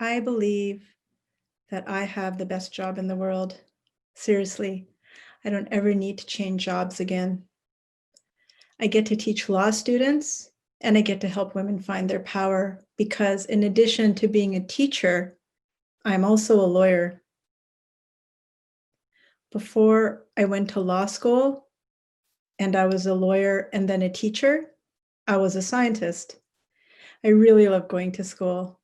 I believe that I have the best job in the world. Seriously, I don't ever need to change jobs again. I get to teach law students and I get to help women find their power because, in addition to being a teacher, I'm also a lawyer. Before I went to law school and I was a lawyer and then a teacher, I was a scientist. I really love going to school.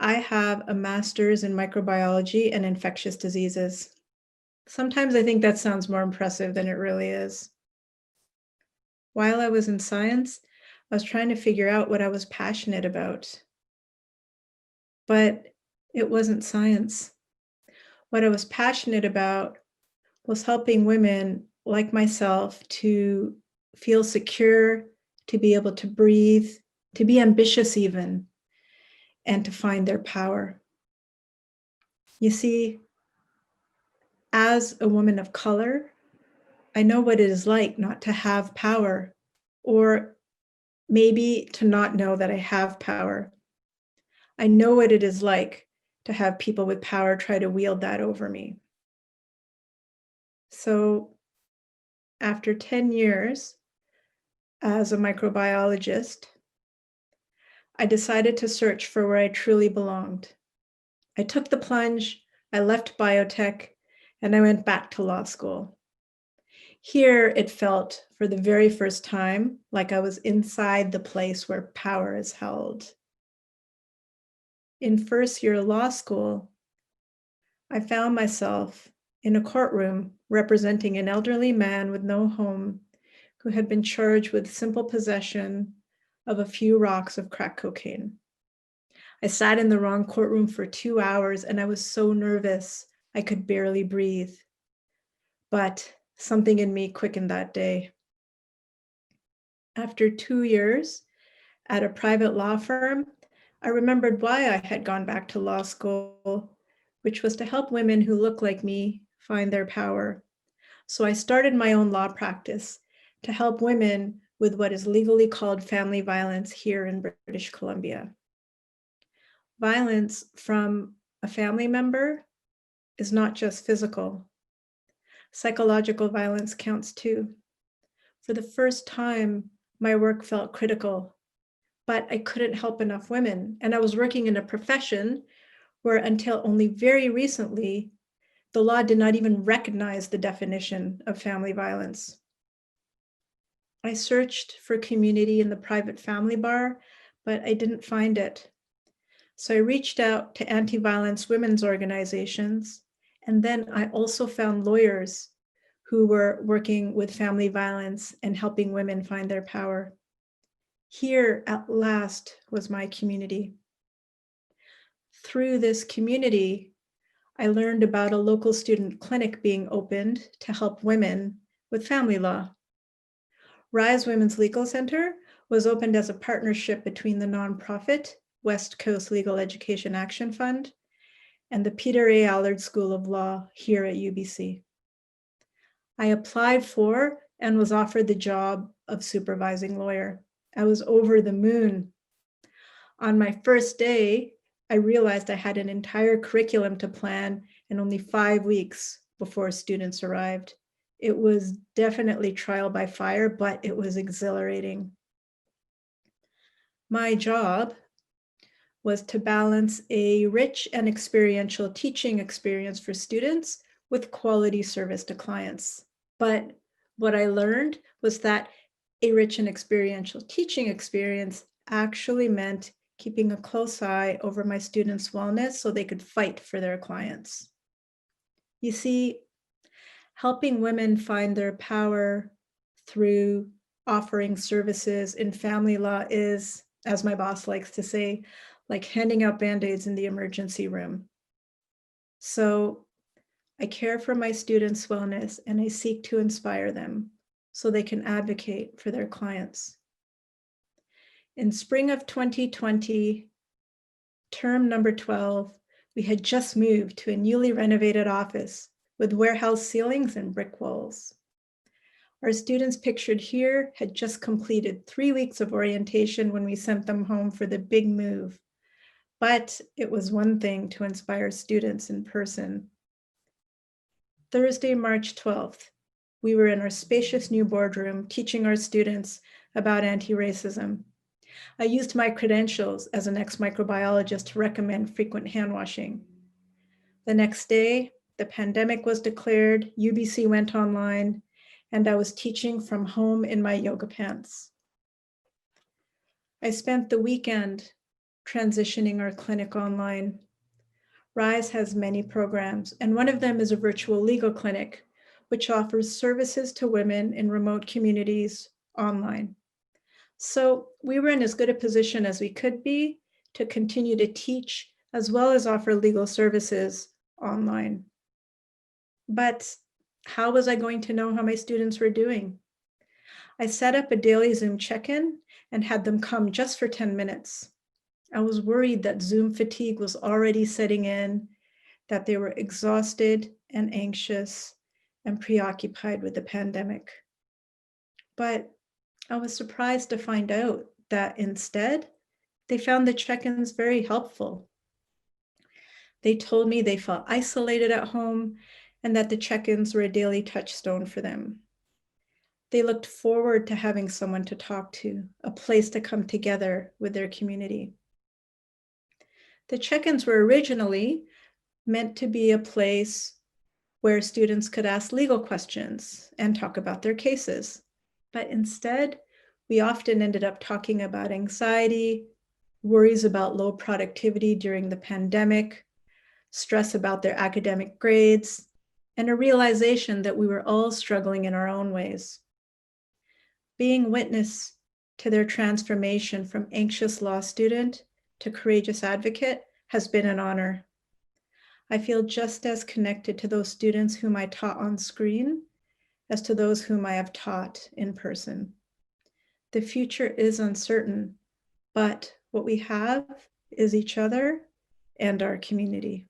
I have a master's in microbiology and infectious diseases. Sometimes I think that sounds more impressive than it really is. While I was in science, I was trying to figure out what I was passionate about. But it wasn't science. What I was passionate about was helping women like myself to feel secure, to be able to breathe, to be ambitious even, and to find their power. You see, as a woman of color, I know what it is like not to have power, or maybe to not know that I have power. I know what it is like to have people with power try to wield that over me. So after 10 years as a microbiologist, I decided to search for where I truly belonged. I took the plunge, I left biotech, and I went back to law school. Here, it felt for the very first time like I was inside the place where power is held. In first year law school, I found myself in a courtroom representing an elderly man with no home who had been charged with simple possession of a few rocks of crack cocaine. I sat in the wrong courtroom for 2 hours and I was so nervous I could barely breathe. But something in me quickened that day. After 2 years at a private law firm, I remembered why I had gone back to law school, which was to help women who look like me find their power. So I started my own law practice to help women with what is legally called family violence here in British Columbia. Violence from a family member is not just physical. Psychological violence counts too. For the first time, my work felt critical, but I couldn't help enough women. And I was working in a profession where, until only very recently, the law did not even recognize the definition of family violence. I searched for community in the private family bar, but I didn't find it. So I reached out to anti-violence women's organizations, and then I also found lawyers who were working with family violence and helping women find their power. Here, at last, was my community. Through this community, I learned about a local student clinic being opened to help women with family law. Rise Women's Legal Center was opened as a partnership between the nonprofit West Coast Legal Education Action Fund and the Peter A. Allard School of Law here at UBC. I applied for and was offered the job of supervising lawyer. I was over the moon. On my first day, I realized I had an entire curriculum to plan and only 5 weeks before students arrived. It was definitely trial by fire, but it was exhilarating. My job was to balance a rich and experiential teaching experience for students with quality service to clients. But what I learned was that a rich and experiential teaching experience actually meant keeping a close eye over my students' wellness so they could fight for their clients. You see, helping women find their power through offering services in family law is, as my boss likes to say, like handing out Band-Aids in the emergency room. So I care for my students' wellness and I seek to inspire them so they can advocate for their clients. In spring of 2020, term number 12, we had just moved to a newly renovated office with warehouse ceilings and brick walls. Our students pictured here had just completed 3 weeks of orientation when we sent them home for the big move. but it was one thing to inspire students in person. Thursday, March 12th, we were in our spacious new boardroom teaching our students about anti-racism. I used my credentials as an ex-microbiologist to recommend frequent hand washing. The next day, the pandemic was declared, UBC went online, and I was teaching from home in my yoga pants. I spent the weekend transitioning our clinic online. RISE has many programs, and one of them is a virtual legal clinic, which offers services to women in remote communities online. So we were in as good a position as we could be to continue to teach, as well as offer legal services online. But how was I going to know how my students were doing? I set up a daily Zoom check-in and had them come just for 10 minutes. I was worried that Zoom fatigue was already setting in, that they were exhausted and anxious and preoccupied with the pandemic. But I was surprised to find out that instead, they found the check-ins very helpful. They told me they felt isolated at home and that the check-ins were a daily touchstone for them. They looked forward to having someone to talk to, a place to come together with their community. The check-ins were originally meant to be a place where students could ask legal questions and talk about their cases. But instead, we often ended up talking about anxiety, worries about low productivity during the pandemic, stress about their academic grades, and a realization that we were all struggling in our own ways. Being witness to their transformation from anxious law student to courageous advocate has been an honor. I feel just as connected to those students whom I taught on screen as to those whom I have taught in person. The future is uncertain, but what we have is each other and our community.